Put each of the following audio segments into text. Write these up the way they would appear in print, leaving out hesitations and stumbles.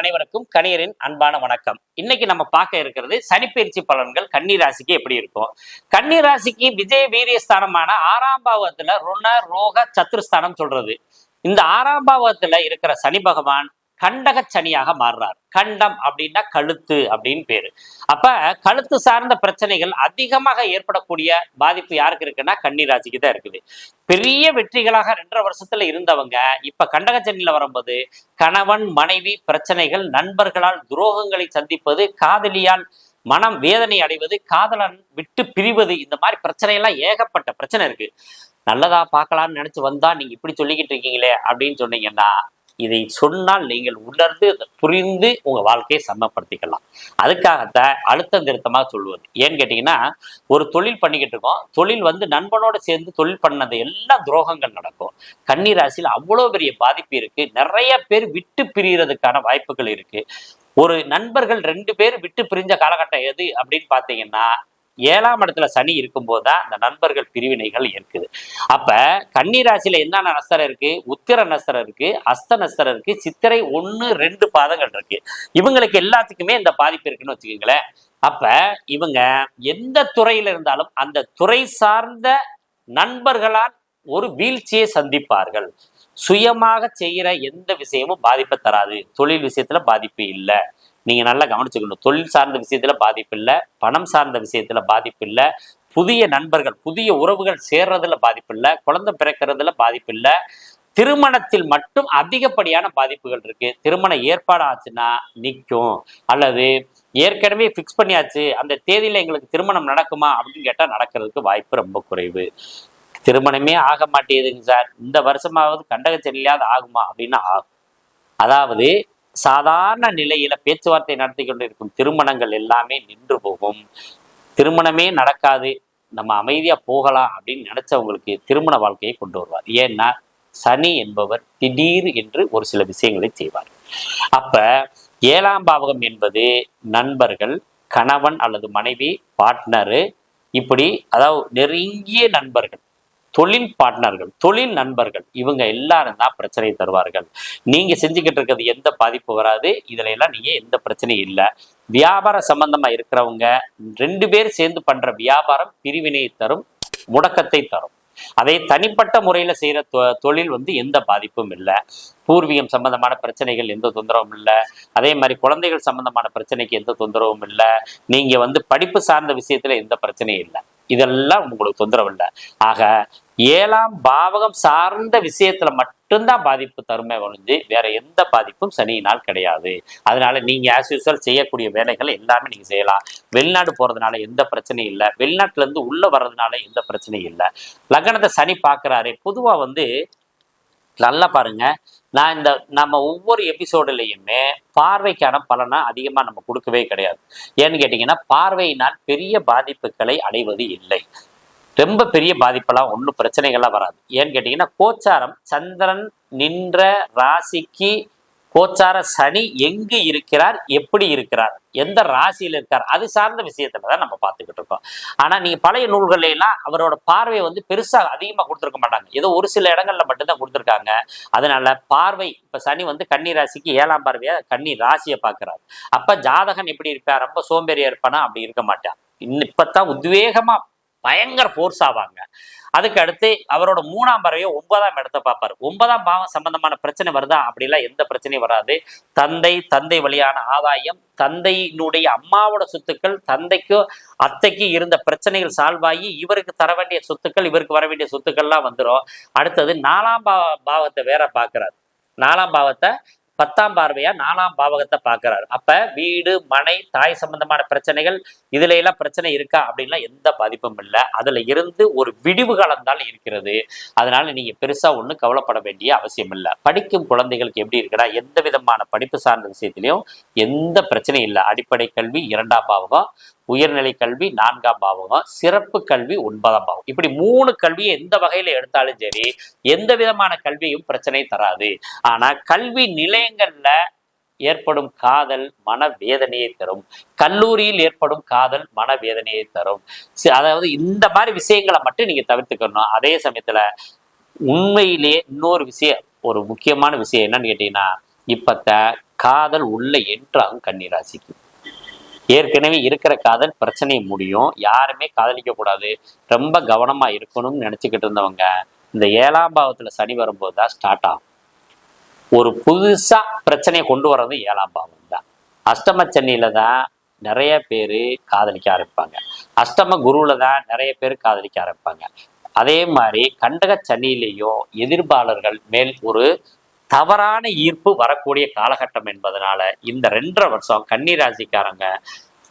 அனைவருக்கும் கணியரின் அன்பான வணக்கம். இன்னைக்கு நம்ம பார்க்க இருக்கிறது சனிப்பெயர்ச்சி பலன்கள் கன்னி ராசிக்கு எப்படி இருக்கும். கன்னி ராசிக்கு விஜய வீரியஸ்தானமான 6ஆம் பாவத்துல ருண ரோக சத்துருஸ்தானம் சொல்றது. இந்த 6ஆம் பாவத்துல இருக்கிற சனி பகவான் கண்டக சனியாக மாறுறார். கண்டம் அப்படின்னா கழுத்து அப்படின்னு பேரு. அப்ப கழுத்து சார்ந்த பிரச்சனைகள் அதிகமாக ஏற்படக்கூடிய பாதிப்பு யாருக்கு இருக்குன்னா கன்னி ராசிக்கு தான் இருக்குது. பெரிய வெற்றிகளாக 2.5 வருஷத்துல இருந்தவங்க இப்ப கண்டக சனியில வரும்போது கணவன் மனைவி பிரச்சனைகள், நண்பர்களால் துரோகங்களை சந்திப்பது, காதலியால் மனம் வேதனை அடைவது, காதலன் விட்டு பிரிவது, இந்த மாதிரி பிரச்சனை எல்லாம் ஏகப்பட்ட பிரச்சனை இருக்கு. நல்லதா பார்க்கலாம்னு நினைச்சு வந்தா நீங்க இப்படி சொல்லிக்கிட்டு இருக்கீங்களே அப்படின்னு சொன்னீங்கன்னா இதை சொன்னால் நீங்கள் உணர்ந்து புரிந்து உங்க வாழ்க்கையை சமப்படுத்திக்கலாம். அதுக்காகத்தான் அழுத்தம் திருத்தமாக சொல்லுவது. ஏன்னு கேட்டீங்கன்னா, ஒரு தொழில் பண்ணிக்கிட்டு இருக்கோம். தொழில் நண்பனோட சேர்ந்து தொழில் பண்ணது எல்லாம் துரோகங்கள் நடக்கும். கன்னி ராசியில் அவ்வளோ பெரிய பாதிப்பு இருக்கு. நிறைய பேர் விட்டு பிரியறதுக்கான வாய்ப்புகள் இருக்கு. ஒரு நண்பர்கள் 2 பேர் விட்டு பிரிஞ்ச காலகட்டம் எது அப்படின்னு பார்த்தீங்கன்னா 7ஆம் இடத்துல சனி இருக்கும்போது தான் இந்த நண்பர்கள் பிரிவினைகள் இருக்குது. அப்ப கன்னி ராசியில என்னென்ன நஸ்தரம் இருக்கு? உத்திர நஸ்தரம் இருக்கு, அஸ்த நஸ்தரம் இருக்கு, சித்திரை 1, 2 பாதங்கள் இருக்கு. இவங்களுக்கு எல்லாத்துக்குமே இந்த பாதிப்பு இருக்குன்னு வச்சுக்கோங்களேன். அப்ப இவங்க எந்த துறையில இருந்தாலும் அந்த துறை சார்ந்த நண்பர்களால் ஒரு வீழ்ச்சியை சந்திப்பார்கள். சுயமாக செய்யற எந்த விஷயமும் பாதிப்பை தராது. தொழில் விஷயத்துல பாதிப்பு இல்லை. நீங்க நல்லா கவனிச்சுக்கணும். தொழில் சார்ந்த விஷயத்துல பாதிப்பு இல்லை, பணம் சார்ந்த விஷயத்துல பாதிப்பு இல்லை, புதிய நண்பர்கள் புதிய உறவுகள் சேர்றதுல பாதிப்பு இல்லை, குழந்தை பிறக்கிறதுல பாதிப்பு இல்லை. திருமணத்தில் மட்டும் அதிகப்படியான பாதிப்புகள் இருக்கு. திருமணம் ஏற்பாடு ஆச்சுன்னா நிற்கும், அல்லது ஏற்கனவே ஃபிக்ஸ் பண்ணியாச்சு அந்த தேதியில எங்களுக்கு திருமணம் நடக்குமா அப்படின்னு கேட்டா நடக்கிறதுக்கு வாய்ப்பு ரொம்ப குறைவு. திருமணமே ஆக மாட்டேங்குதுங்க சார், இந்த வருஷமாவது கண்டக சனியிலாவது ஆகுமா அப்படின்னா ஆகும். அதாவது சாதாரண நிலையில பேச்சுவார்த்தை நடத்தி கொண்டு இருக்கும் திருமணங்கள் எல்லாமே நின்று போகும். திருமணமே நடக்காது, நம்ம அமைதியா போகலாம் அப்படின்னு நினைச்சவங்களுக்கு திருமண வாழ்க்கையை கொண்டு வருவார். ஏன்னா சனி என்பவர் திடீர் என்று ஒரு சில விஷயங்களை செய்வார். அப்ப 7ஆம் பாவகம் என்பது நண்பர்கள், கணவன் அல்லது மனைவி, பார்ட்னரு, இப்படி அதாவது நெருங்கிய நண்பர்கள், தொழில் பார்ட்னர்கள், தொழில் நண்பர்கள், இவங்க எல்லாரும் தான் பிரச்சனை தருவார்கள். நீங்க செஞ்சுக்கிட்டு இருக்கிறது எந்த பாதிப்பு வராது. இதுல எல்லாம் நீங்க எந்த பிரச்சனையும் இல்லை. வியாபார சம்பந்தமா இருக்கிறவங்க 2 பேர் சேர்ந்து பண்ற வியாபாரம் பிரிவினை தரும், முடக்கத்தை தரும். அதே தனிப்பட்ட முறையில செய்யற தொழில் எந்த பாதிப்பும் இல்லை. பூர்வீகம் சம்பந்தமான பிரச்சனைகள் எந்த தொந்தரவும் இல்லை. அதே மாதிரி குழந்தைகள் சம்பந்தமான பிரச்சனைக்கு எந்த தொந்தரவும் இல்லை. நீங்க படிப்பு சார்ந்த விஷயத்துல எந்த பிரச்சனையும் இல்லை. இதெல்லாம் உங்களுக்கு தொந்தரவு இல்லை. ஆக 7ஆம் பாவகம் சார்ந்த விஷயத்துல மட்டும்தான் பாதிப்பு தருமை ஒழிஞ்சு வேற எந்த பாதிப்பும் சனியினால் கிடையாது. அதனால நீங்க ஆஸ் யூசுவல் செய்யக்கூடிய வேலைகள் எல்லாமே நீங்க செய்யலாம். வெளிநாடு போறதுனால எந்த பிரச்சனையும் இல்லை. வெளிநாட்டுல இருந்து உள்ள வர்றதுனால எந்த பிரச்சனையும் இல்லை. லக்னத்தை சனி பார்க்கிறாரு. பொதுவா நல்லா பாருங்க, நான் நம்ம ஒவ்வொரு எபிசோடுலையுமே பார்வைக்கான பலனை அதிகமா நம்ம கொடுக்கவே கிடையாது. ஏன்னு கேட்டீங்கன்னா, பார்வையினால் பெரிய பாதிப்புகளை அடைவது இல்லை. ரொம்ப பெரிய பாதிப்பெல்லாம் ஒன்றும் பிரச்சனைகள்லாம் வராது. ஏன்னு கேட்டீங்கன்னா, கோச்சாரம் சந்திரன் நின்ற ராசிக்கு கோச்சார சனி எங்கு இருக்கிறார், எப்படி இருக்கிறார், எந்த ராசியில் இருக்கார், அது சார்ந்த விஷயத்துல தான் நம்ம பார்த்துக்கிட்டு இருக்கோம். ஆனா நீங்க பழைய நூல்கள்ல எல்லாம் அவரோட பார்வையை பெருசா அதிகமா கொடுத்துருக்க மாட்டாங்க. ஏதோ ஒரு சில இடங்கள்ல மட்டும்தான் கொடுத்துருக்காங்க. அதனால பார்வை இப்ப சனி கன்னி ராசிக்கு 7ஆம் பார்வையா கன்னி ராசியை பார்க்கிறார். அப்ப ஜாதகன் எப்படி இருப்பார்? ரொம்ப சோம்பேறியா இருப்பானா? அப்படி இருக்க மாட்டான். இப்பத்தான் உத்வேகமா பயங்கர ஃபோர்ஸ் ஆவாங்க. அதுக்கு அடுத்து அவரோட 3ஆம் பார்வையோ 9ஆம் இடத்தை பார்ப்பாரு. 9ஆம் பாவம் சம்பந்தமான பிரச்சனை வருதா? அப்படிலாம் எந்த பிரச்சனையும் வராது. தந்தை வழியான ஆதாயம், தந்தையினுடைய அம்மாவோட சொத்துக்கள், தந்தைக்கோ அத்தைக்கு இருந்த பிரச்சனைகள் சால்வ் ஆகி இவருக்கு தர வேண்டிய சொத்துக்கள், இவருக்கு வர வேண்டிய சொத்துக்கள்லாம் வந்துடும். அடுத்தது 4ஆம் பாவத்தை வேற பார்க்கிறார். 4ஆம் பாவத்தை 10ஆம் பார்வையா 4ஆம் பாவகத்தை பார்க்கிறாரு. அப்ப வீடு, மனை, தாய் சம்பந்தமான பிரச்சனைகள், இதுல எல்லாம் பிரச்சனை இருக்கா அப்படின்லாம் எந்த பாதிப்பும் இல்லை. அதுல இருந்து ஒரு விடிவு காலம் தான் இருக்கிறது. அதனால நீங்க பெருசா ஒன்றும் கவலைப்பட வேண்டிய அவசியம் இல்லை. படிக்கும் குழந்தைகளுக்கு எப்படி இருக்குன்னா, எந்த விதமான படிப்பு சார்ந்த விஷயத்திலையும் எந்த பிரச்சனையும் இல்லை. அடிப்படை கல்வி 2ஆம் பாவகம், உயர்நிலை கல்வி 4ஆம் பாவகம், சிறப்பு கல்வி 9ஆம் பாவகம், இப்படி 3 கல்வியை எந்த வகையில எடுத்தாலும் சரி எந்த விதமான கல்வியும் பிரச்சனை தராது. ஆனா கல்வி நிலையங்கள்ல ஏற்படும் காதல் மன வேதனையை தரும். கல்லூரியில் ஏற்படும் காதல் மன வேதனையை தரும். அதாவது இந்த மாதிரி விஷயங்களை மட்டும் நீங்க தவிர்த்துக்கணும். அதே சமயத்துல உண்மையிலேயே இன்னொரு விஷயம், ஒரு முக்கியமான விஷயம் என்னன்னு கேட்டீங்கன்னா, இப்பத்த காதல் உள்ள என்றாகும் கன்னிராசிக்கு. ஏற்கனவே இருக்கிற காதல் பிரச்சனையை முடியும். யாருமே காதலிக்க கூடாது, ரொம்ப கவனமா இருக்கணும்னு நினைச்சுக்கிட்டு இருந்தவங்க இந்த 7ஆம் பாவத்துல சனி வரும்போது தான் ஸ்டார்ட் ஆகும். ஒரு புதுசா பிரச்சனையை கொண்டு வர்றது 7ஆம் பாவம் தான். அஷ்டம சனியில தான் நிறைய பேர் காதலிக்க ஆரம்பிப்பாங்க. அஷ்டம குருவுல தான் நிறைய பேர் காதலிக்க ஆரம்பிப்பாங்க. அதே மாதிரி கண்டக சனியிலையும் எதிர்ப்பாளர்கள் மேல் ஒரு தவறான ஈர்ப்பு வரக்கூடிய காலகட்டம் என்பதனால இந்த 2.5 வருஷம் கன்னிராசிக்காரங்க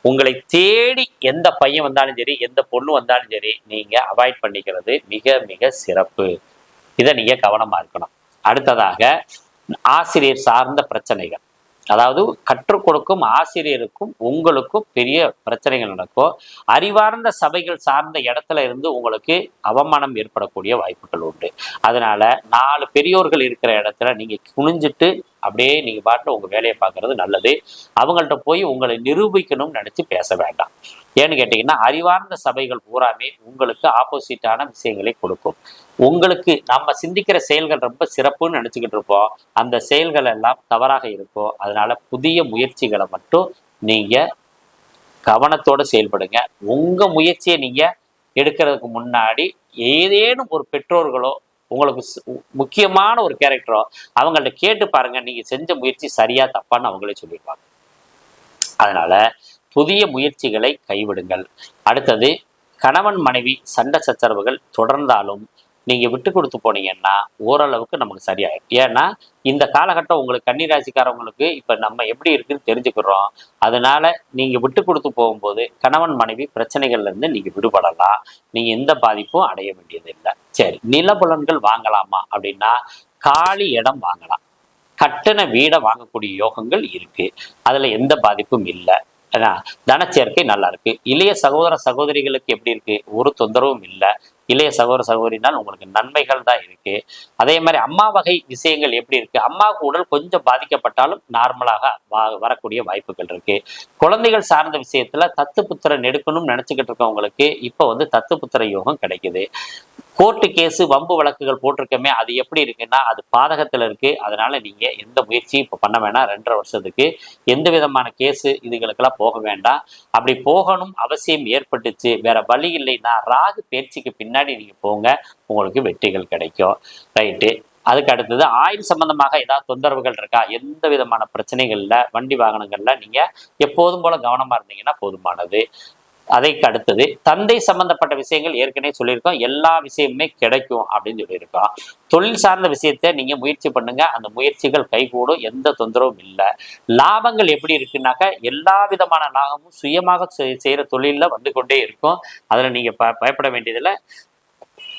உங்களை தேடி எந்த பையன் வந்தாலும் சரி, எந்த பொண்ணு வந்தாலும் சரி, நீங்க அவாய்ட் பண்ணிக்கிறது மிக மிக சிறப்பு. இதை நீங்க கவனமா இருக்கணும். அடுத்ததாக ஆசிரியர் சார்ந்த பிரச்சனைகள், அதாவது கற்றுக் கொடுக்கும் ஆசிரியருக்கும் உங்களுக்கும் பெரிய பிரச்சனைகள் நடக்கும். அறிவார்ந்த சபைகள் சார்ந்த இடத்துல இருந்து உங்களுக்கு அவமானம் ஏற்படக்கூடிய வாய்ப்புகள் உண்டு. அதனால 4 பெரியோர்கள் இருக்கிற இடத்துல நீங்க குனிஞ்சிட்டு அப்படியே நீங்க பாட்டு உங்க வேலையை பார்க்கறது நல்லது. அவங்கள்ட்ட போய் உங்களை நிரூபிக்கணும்னு நினைச்சு பேச வேண்டாம். ஏன்னு கேட்டீங்கன்னா, அறிவார்ந்த சபைகள் பூராமே உங்களுக்கு ஆப்போசிட்டான விஷயங்களை கொடுக்கும். உங்களுக்கு நம்ம சிந்திக்கிற செயல்கள் ரொம்ப சிறப்புன்னு நினைச்சுக்கிட்டு இருப்போம், அந்த செயல்கள் எல்லாம் தவறாக இருக்கும். அதனால புதிய முயற்சிகளை மட்டும் நீங்க கவனத்தோட செயல்படுங்க. உங்க முயற்சியை நீங்க எடுக்கிறதுக்கு முன்னாடி ஏதேனும் ஒரு பெற்றோர்களோ உங்களுக்கு முக்கியமான ஒரு கேரக்டரோ அவங்கள்ட்ட கேட்டு பாருங்க, நீங்க செஞ்ச முயற்சி சரியா தப்பான்னு அவங்களே சொல்லிடுவாங்க. அதனால புதிய முயற்சிகளை கைவிடுங்கள். அடுத்தது, கணவன் மனைவி சண்டை சச்சரவுகள் தொடர்ந்தாலும் நீங்க விட்டு கொடுத்து போனீங்கன்னா ஓரளவுக்கு நமக்கு சரியாயிடும். ஏன்னா இந்த காலகட்டம் உங்களுக்கு கன்னிராசிக்காரவங்களுக்கு இப்ப நம்ம எப்படி இருக்குன்னு தெரிஞ்சுக்கிறோம். அதனால நீங்க விட்டு கொடுத்து போகும்போது கணவன் மனைவி பிரச்சனைகள்ல இருந்து நீங்க விடுபடலாம். நீங்க எந்த பாதிப்பும் அடைய வேண்டியது இல்லை. சரி, நிலபுலன்கள் வாங்கலாமா அப்படின்னா, காலி இடம் வாங்கலாம். கட்டண வீடை வாங்கக்கூடிய யோகங்கள் இருக்கு. அதுல எந்த பாதிப்பும் இல்லை. தனச்சேர்க்கை நல்லா இருக்கு. இளைய சகோதர சகோதரிகளுக்கு எப்படி இருக்கு? ஒரு தொந்தரவும் இல்லை. இளைய சகோதர சகோதரினால் உங்களுக்கு நன்மைகள் தான் இருக்கு. அதே மாதிரி அம்மா வகை விஷயங்கள் எப்படி இருக்கு? அம்மாவுக்கு உடல் கொஞ்சம் பாதிக்கப்பட்டாலும் நார்மலாக வரக்கூடிய வாய்ப்புகள் இருக்கு. குழந்தைகள் சார்ந்த விஷயத்துல தத்து புத்திரன் எடுக்கணும்னு நினைச்சுக்கிட்டு இருக்கவங்களுக்கு இப்ப தத்து புத்திர யோகம் கிடைக்குது. கோர்ட்டு கேஸு வம்பு வழக்குகள் போட்டிருக்கமே, அது எப்படி இருக்குன்னா அது பாதகத்துல இருக்கு. அதனால நீங்க எந்த முயற்சியும் இப்ப பண்ண வேண்டாம். 2.5 வருஷத்துக்கு எந்த விதமான கேஸு இதுகளுக்கெல்லாம் போக வேண்டாம். அப்படி போகணும் அவசியம் ஏற்பட்டுச்சு, வேற வழி இல்லைன்னா ராகு பயிற்சிக்கு பின்னாடி நீங்க போங்க, உங்களுக்கு வெற்றிகள் கிடைக்கும். ரைட்டு. அதுக்கு அடுத்தது, ஆயுள் சம்பந்தமாக ஏதாவது தொந்தரவுகள் இருக்கா? எந்த விதமான பிரச்சனைகள்ல வண்டி வாகனங்கள்ல நீங்க எப்போதும் போல கவனமா இருந்தீங்கன்னா போதுமானது. அதைக்கு அடுத்தது, தந்தை சம்பந்தப்பட்ட விஷயங்கள் ஏற்கனவே சொல்லியிருக்கோம், எல்லா விஷயமுமே கிடைக்கும் அப்படின்னு சொல்லியிருக்கோம். தொழில் சார்ந்த விஷயத்த நீங்க முயற்சி பண்ணுங்க, அந்த முயற்சிகள் கைகூடும், எந்த தொந்தரவும் இல்லை. லாபங்கள் எப்படி இருக்குன்னாக்கா, எல்லா விதமான லாபமும் சுயமாக செய்யற தொழில வந்து கொண்டே இருக்கும். அதுல நீங்க பயப்பட வேண்டியதில்லை.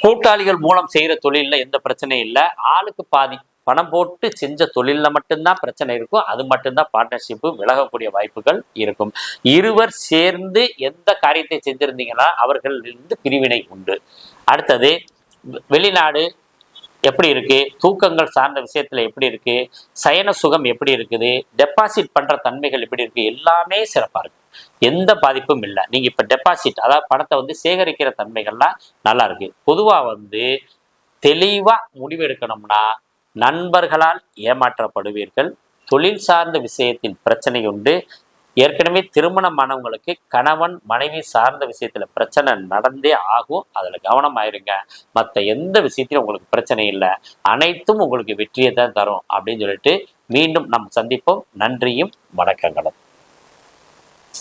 கூட்டாளிகள் மூலம் செய்யற தொழில்ல எந்த பிரச்சனையும் இல்லை. ஆளுக்கு பாதி பணம் போட்டு செஞ்ச தொழில்ல மட்டும்தான் பிரச்சனை இருக்கும். அது மட்டும்தான் பார்ட்னர்ஷிப்பு விலகக்கூடிய வாய்ப்புகள் இருக்கும். இருவர் சேர்ந்து எந்த காரியத்தை செஞ்சிருந்தீங்கன்னா அவர்களிலிருந்து பிரிவினை உண்டு. அடுத்தது, வெளிநாடு எப்படி இருக்கு? தூக்கங்கள் சார்ந்த விஷயத்துல எப்படி இருக்கு? சயன சுகம் எப்படி இருக்குது? டெபாசிட் பண்ற தன்மைகள் எப்படி இருக்கு? எல்லாமே சிறப்பா இருக்கு. எந்த பாதிப்பும் இல்லை. நீங்க இப்ப டெபாசிட், அதாவது பணத்தை சேகரிக்கிற தன்மைகள்லாம் நல்லா இருக்கு. பொதுவா தெளிவா முடிவு எடுக்கணும்னா, நண்பர்களால் ஏமாற்றப்படுவீர்கள். தொழில் சார்ந்த விஷயத்தில் பிரச்சனை உண்டு. ஏற்கனவே திருமணமானவங்களுக்கு கணவன் மனைவி சார்ந்த விஷயத்துல பிரச்சனை நடந்தே ஆகும். அதுல கவனம் ஆயிருங்க. மற்ற எந்த விஷயத்திலும் உங்களுக்கு பிரச்சனை இல்லை. அனைத்தும் உங்களுக்கு வெற்றியை தான் தரும் அப்படின்னு சொல்லிட்டு மீண்டும் நாம் சந்திப்போம். நன்றியும் வணக்கங்களும்.